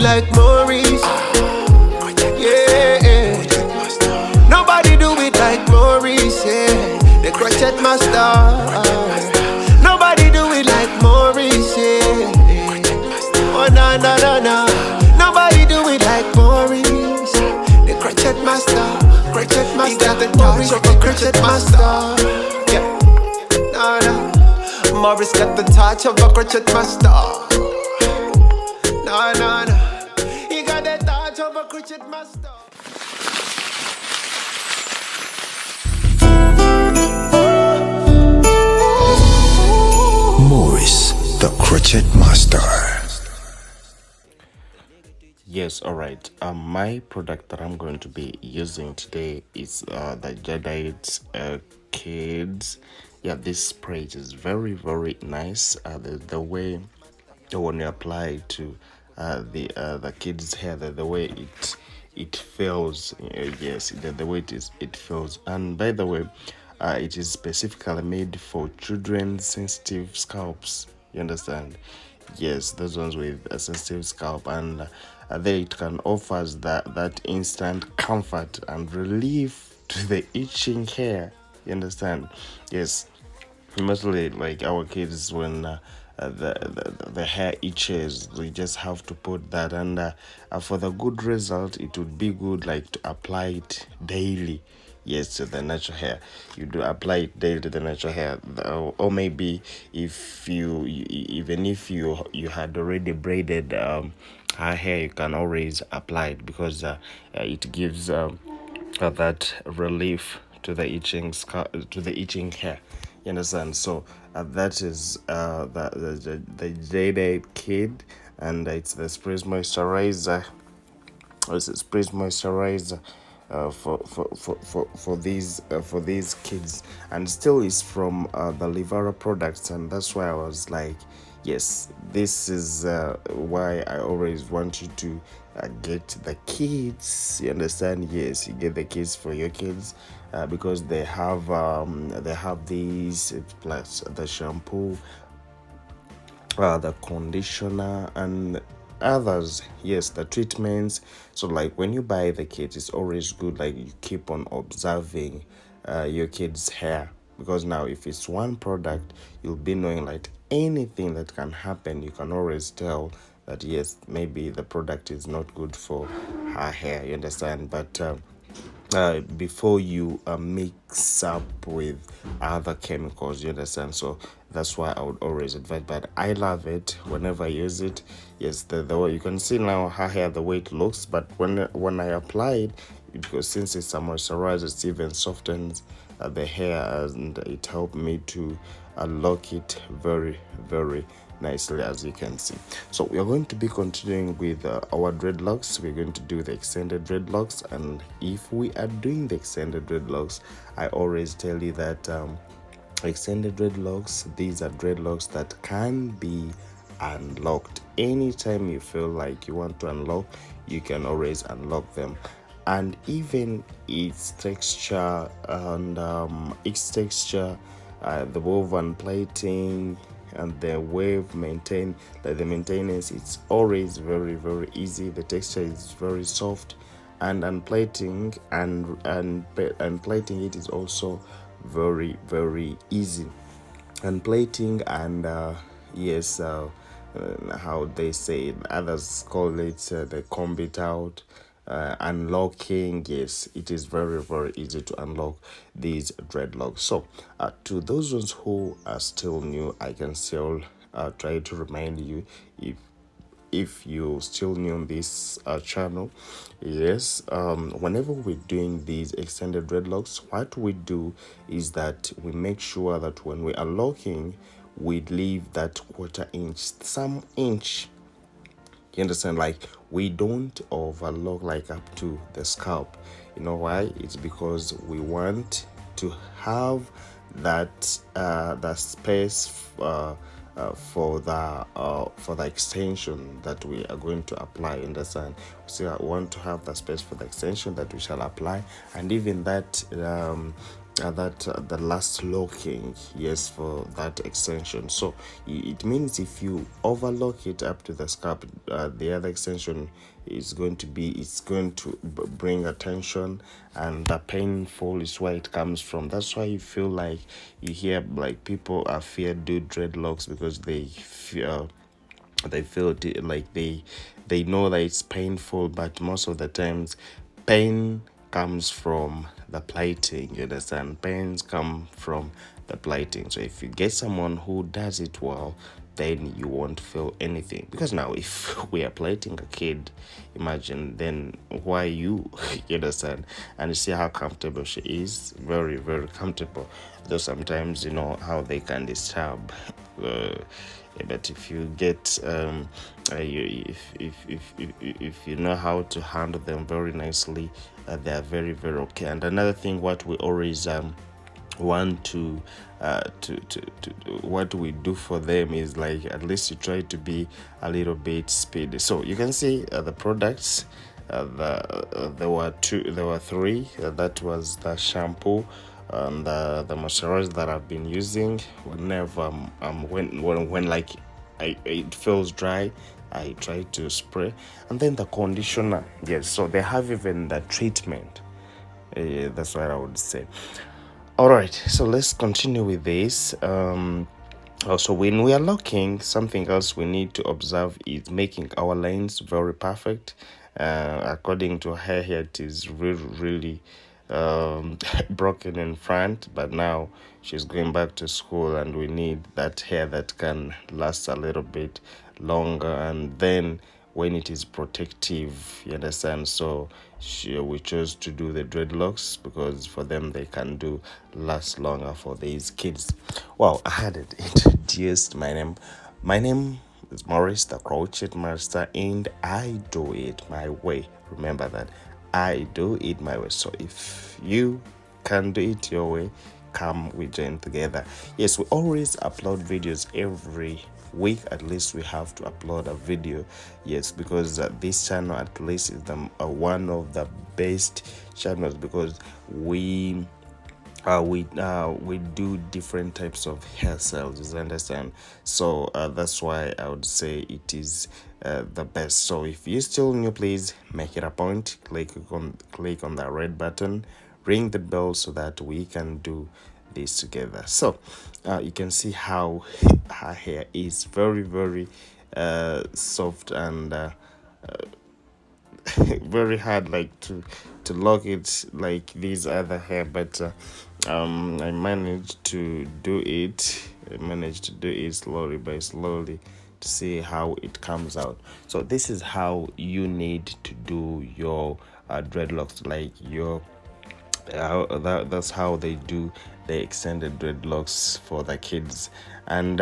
it like Maurice. Yeah. Nobody do it like Maurice. Yeah. The crochet master. Nobody do it like Maurice. Yeah. Oh no no no no. Nobody do it like Maurice. The crochet master. Crochet master. He got the touch of a crochet master. Yeah. No no. Maurice got the touch of a crochet master. No, no, no. He got the touch of a crochet master. Maurice, the crochet master. Yes, alright. My product that I'm going to be using today is the Dreadlocks Kids. Yeah, this spray is very, very nice. The way when you apply it to the kids' hair, the way it feels, yes, the way it feels. And by the way, it is specifically made for children's sensitive scalps. You understand? Yes, those ones with a sensitive scalp, and there it can offers that instant comfort and relief to the itching hair. You understand? Yes, mostly like our kids when the hair itches, we just have to put that, and for the good result, it would be good like to apply it daily. Yes, to the natural hair. You do apply it daily to the natural hair, or maybe if even if you had already braided her hair, you can always apply it, because it gives that relief to the itching hair. You understand? So that is the Jade Kid, and it's the spray moisturizer. It's a spray moisturizer for these kids, and still is from the Livara products, and that's why I was like, yes, this is why I always want you to get the kids. You understand? Yes, you get the kids for your kids, because they have these, plus the shampoo, the conditioner, and others. Yes, the treatments. So like when you buy the kit, it's always good like you keep on observing your kid's hair, because now if it's one product, you'll be knowing like anything that can happen. You can always tell that yes, maybe the product is not good for her hair. You understand? But before you mix up with other chemicals, you understand? So that's why I would always advise, but I love it whenever I use it. Yes, the way you can see now her hair, the way it looks, but when I apply it, because since it's a moisturizer, it even softens the hair, and it helped me to lock it very, very nicely, as you can see. So we are going to be continuing with our dreadlocks. We're going to do the extended dreadlocks, and if we are doing the extended dreadlocks, I always tell you that extended dreadlocks, these are dreadlocks that can be unlocked anytime you feel like you want to unlock. You can always unlock them, and even its texture and the woven plating and the wave the maintenance, it's always very, very easy. The texture is very soft, and unplating and plating it is also very, very easy. And plating and yes, how they say it, others call it the comb it out. Unlocking, yes, it is very, very easy to unlock these dreadlocks. So to those ones who are still new, I can still try to remind you, if you're still new on this channel, yes, whenever we're doing these extended dreadlocks, what we do is that we make sure that when we are locking, we leave that quarter inch, some inch. You understand? Like we don't overlock like up to the scalp. You know why? It's because we want to have that the space for the extension that we are going to apply. Understand? So I want to have the space for the extension that we shall apply, and even that the last locking, yes, for that extension. So it means if you overlock it up to the scalp, the other extension is going to be, it's going to bring attention, and the painful is where it comes from. That's why you feel like you hear like people are fear do dreadlocks because they fear, they feel like they know that it's painful, but most of the times pain comes from the plaiting. You understand? Pains come from the plaiting. So if you get someone who does it well, then you won't feel anything. Because now if we are plaiting a kid, imagine then why you you understand, and you see how comfortable she is, very very comfortable, though sometimes you know how they can disturb. But if you get if you know how to handle them very nicely, they are very very okay. And another thing, what we always want to what we do for them is like at least you try to be a little bit speedy. So you can see the products. There were three. That was the shampoo and the moisturizer that I've been using. Whenever when like it feels dry, I try to spray, and then the conditioner. Yes, so they have even the treatment. That's what I would say. All right, so let's continue with this. Also, when we are locking, something else we need to observe is making our lines very perfect. According to her hair, it is really, really broken in front, but now she's going back to school, and we need that hair that can last a little bit longer, and then when it is protective, you understand. So we chose to do the dreadlocks because for them they can do last longer for these kids. Well, I had it introduced. My name is Maurice, the crochet master, and I do it my way. Remember that I do it my way. So if you can do it your way, come we join together. Yes, we always upload videos every week. At least we have to upload a video. Yes, because this channel at least is the one of the best channels, because we do different types of hairstyles, you understand. So that's why I would say it is the best. So if you're still new, please make it a point, click on the red button, ring the bell so that we can do this together. So you can see how her hair is very very soft and very hard like to lock it like these other hair, but I managed to do it. Slowly by slowly to see how it comes out. So this is how you need to do your dreadlocks, like your that's how they do the extended dreadlocks for the kids. And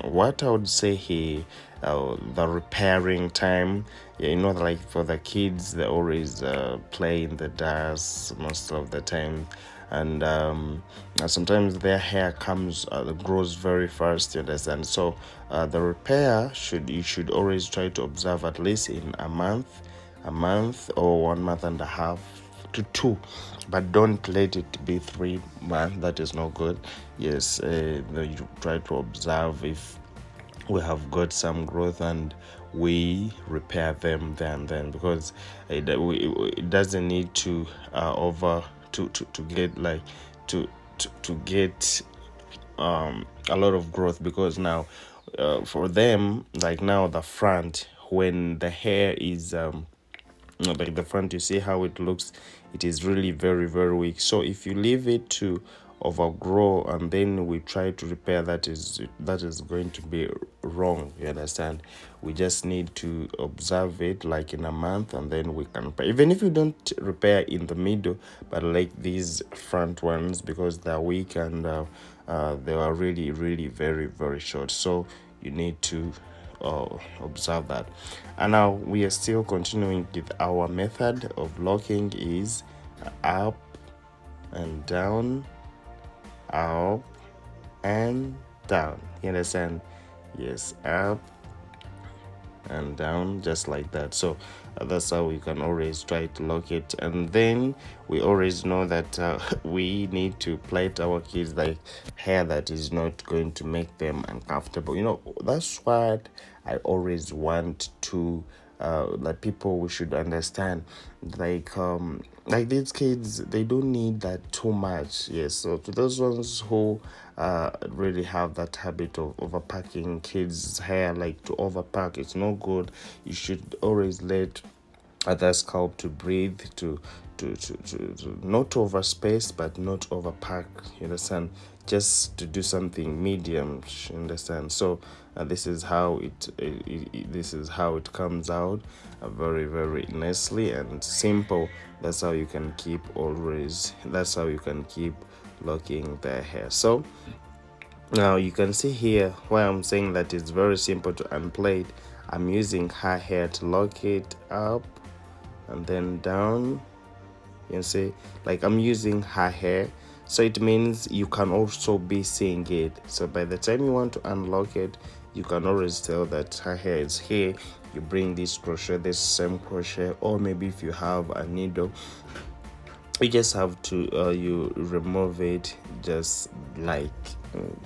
what I would say here, the repairing time, yeah, you know, like for the kids, they always play in the dust most of the time, and sometimes their hair grows very fast, you understand. So the repair you should always try to observe at least in a month or 1 month and a half to 2, but don't let it be 3 months. That is not good. Yes, you try to observe if we have got some growth, and we repair them then, because it doesn't need to to get like to get a lot of growth, because now for them, like now the front, when the hair is like the front, you see how it looks, it is really very very weak. So if you leave it to overgrow and then we try to repair, that is going to be wrong, you understand. We just need to observe it like in a month, and then we can repair. Even if you don't repair in the middle, but like these front ones, because they're weak and they are really really very very short, so you need to observe that. And now we are still continuing with our method of locking is up and down, up and down, you understand. Yes, up and down, just like that. So that's how we can always try to lock it. And then we always know that we need to plait our kids like hair that is not going to make them uncomfortable. You know, that's what I always want to like people we should understand, like these kids, they don't need that too much. Yes, so to those ones who really have that habit of overpacking kids hair, like to overpack, it's no good. You should always let other scalp to breathe, to not overspace but not overpack, you understand, just to do something medium, you understand. So this is how this is how it comes out, very very nicely and simple. That's how you can keep locking the hair. So now you can see here why I'm saying that it's very simple to unplait. I'm using her hair to lock it up and then down. You can see, like, I'm using her hair, so it means you can also be seeing it. So by the time you want to unlock it, you can always tell that her hair is here. You bring this crochet, this same crochet, or maybe if you have a needle, you just have to you remove it, just like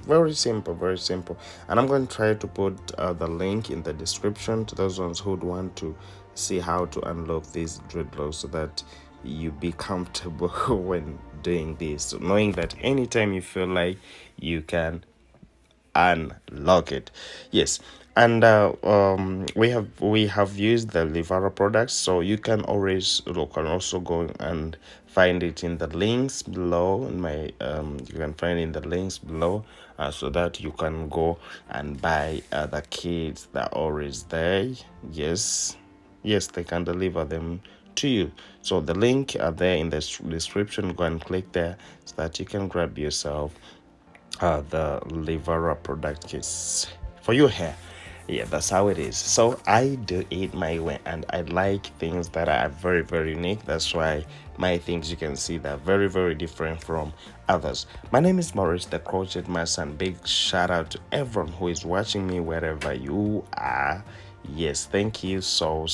very simple, very simple. And I'm going to try to put the link in the description to those ones who would want to see how to unlock these dreadlocks, so that you be comfortable when doing this, so knowing that anytime you feel like, you can unlock it. Yes. And we have used the Livara products, so you can also go and find it in the links below. In my you can find in the links below, so that you can go and buy the kits that are always there. Yes, they can deliver them to you. So the link are there in the description. Go and click there so that you can grab yourself the Livara product kits for your hair. Yeah, that's how it is. So I do it my way, and I like things that are very very unique. That's why my things, you can see, they're very very different from others. My name is Maurice, the Crochet Master, and big shout out to everyone who is watching me wherever you are. Yes, thank you so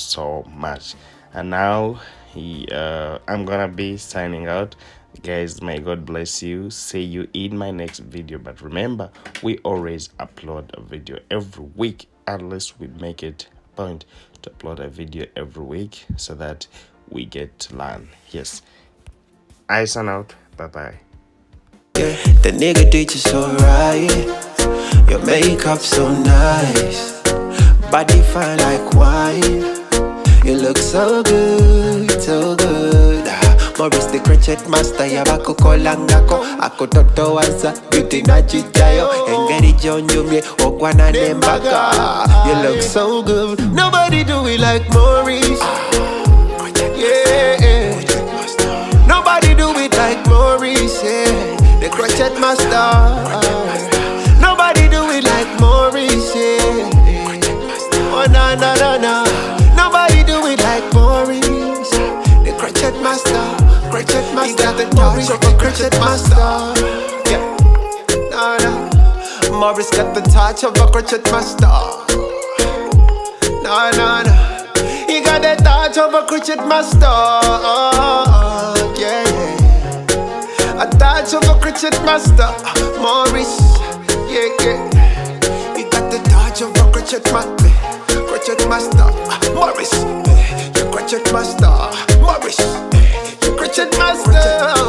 much. And now I'm gonna be signing out, guys. May God bless you. See you in my next video. But remember, we always upload a video every week. At least we make it a point to upload a video every week, so that we get to learn. Yes, I sign out. Bye bye. Yeah, the nigga did you so right. Your makeup so nice, body fine like wine. You look so good, so good. Maurice the Crochet Master, yabako kolangako. Ako toto waza, beauty na chichayo. Engeri jonjumye, okwana nembaka. You look so good, nobody do it like Maurice. Yeah, nobody do it like Maurice, yeah. The Crochet Master. Nobody do it like Maurice, yeah. Oh, no, no, no, no. Nobody do it like Maurice, the Crochet Master. Crochet Master, he got the touch of a Crochet Master. Yeah, no, no. Maurice got the touch of a Crochet Master. No, no, no. He got the touch of a Crochet Master. Yeah, yeah. A touch of a Crochet Master. Maurice, yeah, yeah. He got the touch of a Crochet Master. Crochet Master, Maurice, you Crochet Master, Maurice, you Crochet Master.